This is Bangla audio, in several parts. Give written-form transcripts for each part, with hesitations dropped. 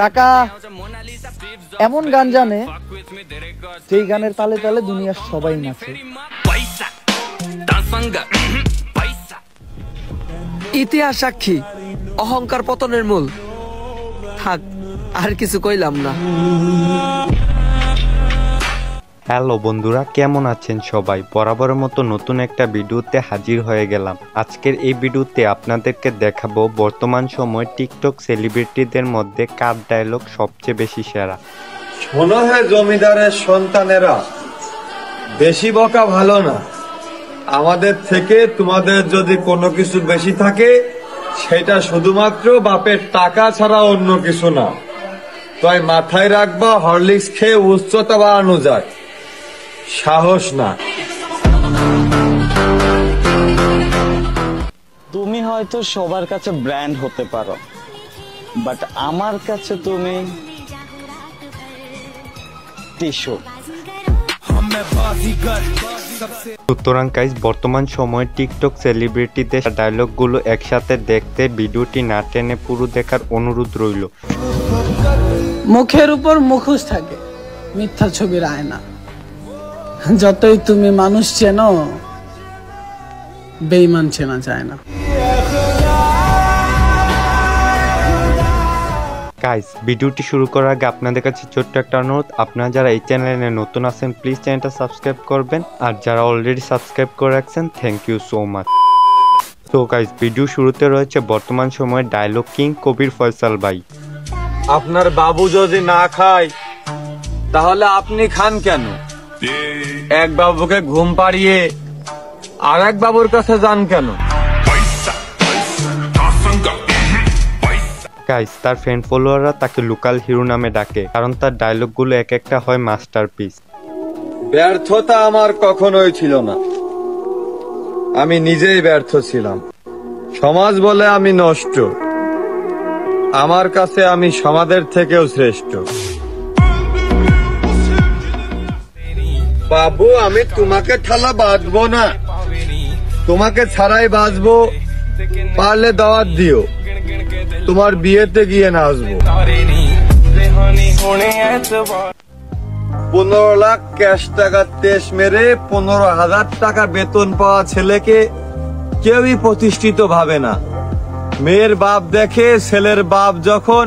টাকা এমন গান জানে যেই গানের তালে তালে দুনিয়ার সবাই নাচে। ইতিহাস সাক্ষী, অহংকার পতনের মূল। থাক, আর কিছু কইলাম না। হ্যালো বন্ধুরা, কেমন আছেন সবাই? বরাবরের মতো নতুন একটা ভিডিওতে হাজির হয়ে গেলাম। আজকের এই ভিডিওতে আপনাদেরকে দেখাবো বর্তমান সময় টিকটক সেলিব্রিটিদের মধ্যে কার ডায়লগ সবচেয়ে বেশি সেরা। শোনো হে জমিদারের সন্তানেরা, বেশি বকা ভালো না। আমাদের থেকে তোমাদের যদি কোনো কিছু বেশি থাকে, সেটা শুধুমাত্র বাপের টাকা ছাড়া অন্য কিছু না। তাই মাথায় রাখবা, হরলিক্স খেয়ে উচ্চতা বাড়ানো যায়, সাহস না। তুমি হয়তো সবার কাছে ব্র্যান্ড হতে পারো, বাট আমার কাছে তুমি টিস্যু। সুতরাং গাইস, বর্তমান সময়ে টিকটক সেলিব্রিটিদের ডায়লগগুলো একসাথে দেখতে ভিডিওটি না টেনে পুরো দেখার অনুরোধ রইল। মুখের উপর মুখোশ থাকে, মিথ্যা ছবির আয়না। যতই তুমি মানুষ চেনো, বেঈমান চেনা যায় না। গাইস, ভিডিওটি শুরু করার আগে আপনাদের কাছে ছোট্ট একটা অনুরোধ, আপনারা যারা এই চ্যানেলে নতুন আছেন প্লিজ চ্যানেলটা সাবস্ক্রাইব করবেন, আর যারা অলরেডি সাবস্ক্রাইব করে রাখছেন থ্যাংক ইউ সো মাচ। তো গাইস, ভিডিও শুরুতে রয়েছে বর্তমান সময়ে ডায়লগ কিং কবির ফয়সাল ভাই। আপনার বাবু যদি না খায় তাহলে আপনি খান কেন? এক বাবুকে ঘুম পাড়িয়ে আর এক বাবুর কাছে যান কেন? গাইস, তার ফ্যান ফলোয়াররা তাকে লোকাল হিরো নামে ডাকে, কারণ তার ডায়লগগুলো এক একটা হয় মাস্টারপিস। ব্যর্থতা আমার কখনোই ছিল না, আমি নিজেই ব্যর্থ ছিলাম। সমাজ বলে আমি নষ্ট, আমার কাছে আমি সমাজের থেকেও শ্রেষ্ঠ। বাবু, আমি তোমাকে ঠালা বাঁধবো না, তোমাকে ছাড়াই বাঁচবো। পারলে দাওয়াত দিও, তোমার বিয়েতে গিয়ে নাচবো। 15 লাখ ক্যাশ টাকা তেজ মেরে 15,000 টাকা বেতন পাওয়া ছেলেকে কেউই প্রতিষ্ঠিত ভাবে না। মেয়ের বাপ দেখে ছেলের বাপ যখন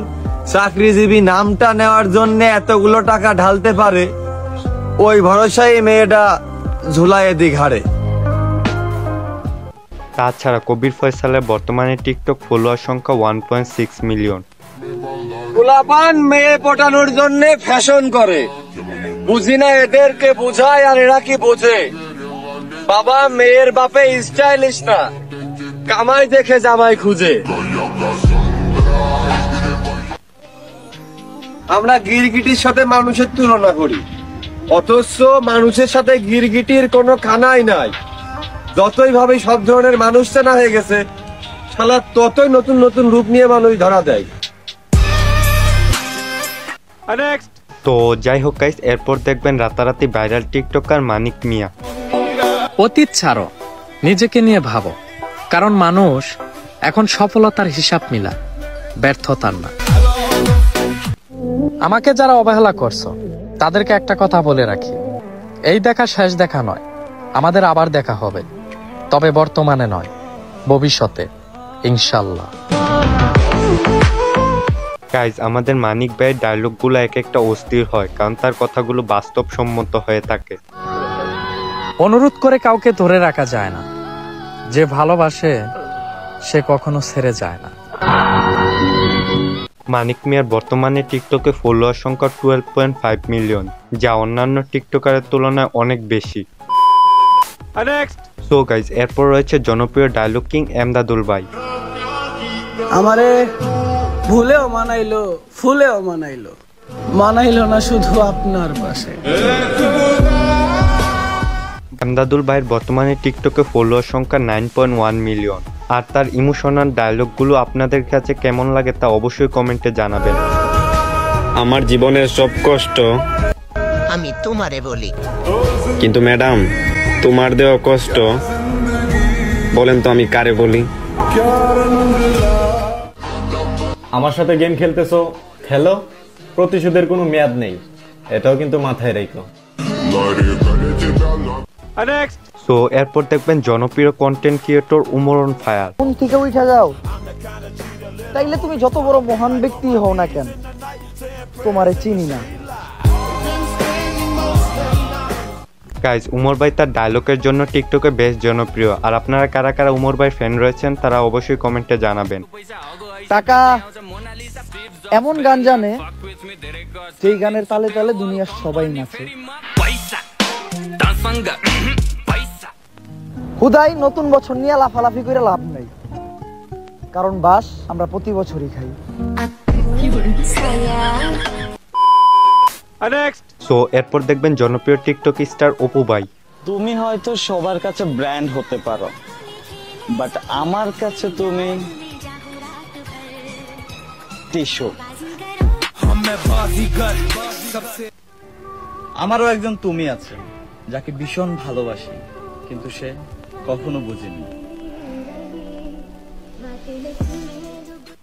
চাকরিজীবী নামটা নেওয়ার জন্য এতগুলো টাকা ঢালতে পারে, ওই ভরসায় মেয়েটা ঝুলাইয়ে দি ঘাড়ে। তাছাড়া কবির ফয়সালের বর্তমানে টিকটক ফলোয়ার সংখ্যা 1.6 মিলিয়ন। পোলাপান মেয়ে পটানোর জন্য ফ্যাশন করে, বুঝি না এদেরকে বোঝায় আর এরা কি বোঝে। বাবা, মেয়ের বাপে স্টাইলিশ না, কামাই দেখে জামাই খুঁজে। আমরা গিরগিটির সাথে মানুষের তুলনা করি, অথচ মানুষের সাথে গিরগিটির কোনো খানাই নাই। যতই ভাবে সব ধরনের মানুষ চেনা হয়ে গেছে, শালা ততই নতুন নতুন রূপ নিয়ে মানুষ ধরা দেয়। তো যাই হোক গাইস, এরপর দেখবেন রাতারাতি ভাইরাল টিকটকার মানিক মিয়া। অতীত ছাড়ো, নিজেকে নিয়ে ভাবো, কারণ মানুষ এখন সফলতার হিসাব মিলায়, ব্যর্থতার না। আমাকে যারা অবহেলা করছো তাদেরকে একটা কথা বলে রাখি, এই দেখা শেষ দেখা নয়, আমাদের আবার দেখা হবে, তবে বর্তমানে নয়, ভবিষ্যতে ইনশাল্লাহ। গাইজ, আমাদের মানিক ভাইয়ের ডায়লগগুলো এক একটা অস্থির হয়, কারণ তার কথাগুলো বাস্তবসম্মত হয়ে থাকে। অনুরোধ করে কাউকে ধরে রাখা যায় না, যে ভালোবাসে সে কখনো ছেড়ে যায় না। মানিক মিয়ার বর্তমানে টিকটকে ফলোয়ার সংখ্যা 12.5 মিলিয়ন, যা অন্যান্য টিকটকারের তুলনায় অনেক বেশি। সো গাইজ, এরপর রয়েছে জনপ্রিয় ডায়লগ কিং এমদাদুল ভাই। আমারে ভুলেও মানাইলো, ফুলেও মানাইলো, মানাইলো না শুধু আপনার পাশে। এমদাদুল ভাইয়ের বর্তমানে টিকটকে ফলোয়ার সংখ্যা 9.1 মিলিয়ন, আর তার ইমোশনাল ডায়লগগুলো আপনাদের কাছে কেমন লাগে তা অবশ্যই কমেন্টে জানাবেন। আমার জীবনের সব কষ্ট আমি তোমারে বলি, কিন্তু ম্যাডাম তোমার দেওয়া কষ্ট বলেন তো আমি কারে বলি? আমার সাথে গেম খেলতেছো, খেলো, প্রতিশোধের কোনো মেয়াদ নেই, এটাও কিন্তু মাথায় রেখো। সো এরপর দেখবেন জনপ্রিয় content creator Umar on fire. কোন থেকে উঠে যাও, তাইলে তুমি যত বড় মহান ব্যক্তি হও না কেন, তোমারে চিনি না। গাইজ, উমর ভাই তার ডায়লগের জন্য টিকটকে বেশ জনপ্রিয়। আর আপনারা কারা কারা উমর ভাই ফ্যান রয়েছেন তারা অবশ্যই কমেন্টে জানাবেন। টাকা এমন গান জানে যেই গানের তালে তালে দুনিয়ার সবাই নাচে। হুদাই নতুন বছর নিয়ে লাফালাফি করে লাভ নাই, কারণ বাস আমরা প্রতি বছরই খাই। সো এরপর দেখবেন জনপ্রিয় টিকটক স্টার অপু ভাই। তুমি হয়তো সবার কাছে ব্র্যান্ড হতে পারো, বাট আমার কাছে তুমি টিস্যু। আমারও একজন তুমি আছে যাকে ভীষণ ভালোবাসি, কিন্তু সে কখনো বুঝেনি।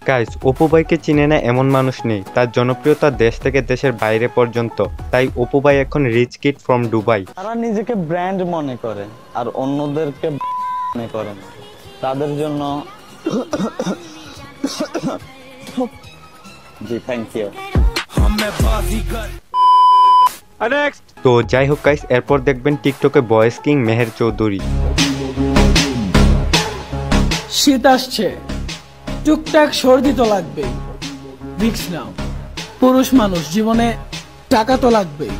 গাইজ, অপু ভাইকে চিনে না এমন মানুষ নেই। তার জনপ্রিয়তা দেশ থেকে দেশের বাইরে পর্যন্ত। তাই অপু ভাই এখন রিচ কিড ফ্রম দুবাই। তারা নিজেকে ব্র্যান্ড মনে করে আর অন্যদেরকে মনে করে না। তাদের জন্য জি থ্যাংক ইউ। তো যাই হোক গাইস, এরপর দেখবেন টিকটকে বয়েস কিং মেহের চৌধুরী। শীত আসছে, টুকটাক সর্দি তো লাগবেই, রিস্ক নাও। পুরুষ মানুষ, জীবনে টাকা তো লাগবেই,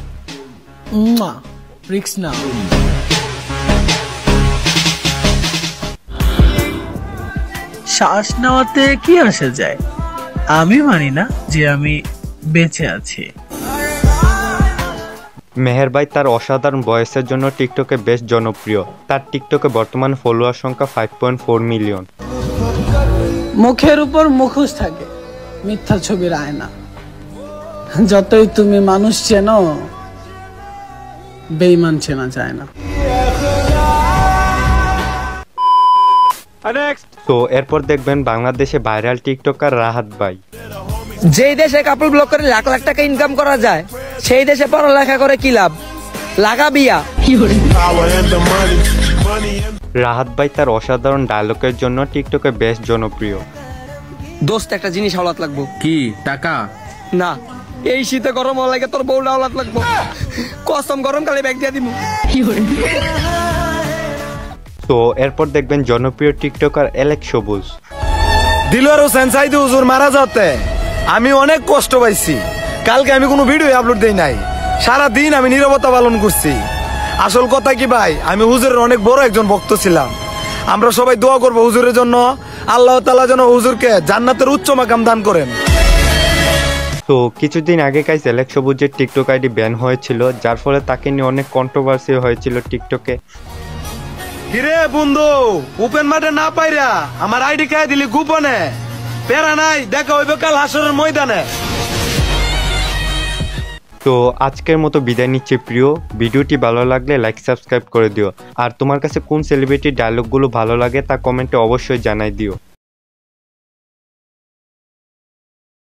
রিস্ক নাও। শ্বাস নেওয়াতে কি আসে যায়? আমি মানি না যে আমি বেঁচে আছি। মেহের ভাই তার অসাধারণ ভয়েসের জন্য টিকটকে বেশ জনপ্রিয়। তার টিকটকে বর্তমানে ফলোয়ার সংখ্যা 5.4 মিলিয়ন। মুখের উপর মুখোশ থাকে, মিথ্যা ছবির আয়না। যতই তুমি মানুষ চেনো, বেঈমান চেনা যায় না। তো এরপর দেখবেন বাংলাদেশে ভাইরাল টিকটকার রাহাত ভাই। যেই দেশে কাপড় ব্লক করে লাখ লাখ টাকা ইনকাম করা যায়, সেই দেশে পড়ালেখা করে কি লাভ? লাগা বিয়া। রাহাত ভাই তার অসাধারণ ডায়লগের জন্য টিকটকে বেশ জনপ্রিয়। দোস্ত, একটা জিনিস হাওলাত লাগবো। কি টাকা? না, এই শীতে গরম হওয়া লাগে তোর বউটা হাওলাত লাগবো। কসম, গরমকালে ব্যাগ দিয়ে দিব। তো এরপর দেখবেন জনপ্রিয় টিকটকার এলেক্স সবুজ। দিলওয়ার হোসেন সাইদি হুজুর মারা যাতে আমি অনেক কষ্ট পাইছি। কালকে আমি কোনো ভিডিও আপলোড দেই নাই, সারা দিন আমি নীরবতা পালন করছি। আসল কথা কি ভাই, আমি হুজুরের অনেক বড় একজন ভক্ত ছিলাম। আমরা সবাই দোয়া করবো হুজুরের জন্য, আল্লাহ তাআলা যেন হুজুরকে জান্নাতের উচ্চ মাকাম দান করেন। তো কিছুদিন আগে গাইস এলেক্স সবুজের টিকটক আইডি ব্যান হয়েছিল, যার ফলে তাকে নিয়ে অনেক কন্ট্রোভার্সি হয়েছিল টিকটকে। কিরে বন্ধু, ওপেন মাঠে না পাইরা আমার আইডি খাই দিলি গোপনে। প্যারা নাই, দেখা হইবে কাল হাসরের ময়দানে। তো আজকের মতো বিদায় নিচ্ছি প্রিয়। ভিডিওটি ভালো লাগলে লাইক সাবস্ক্রাইব করে দিও। আর তোমার কাছে কোন সেলিব্রিটির ডায়লগগুলো ভালো লাগে তা কমেন্টে অবশ্যই জানাই দিও।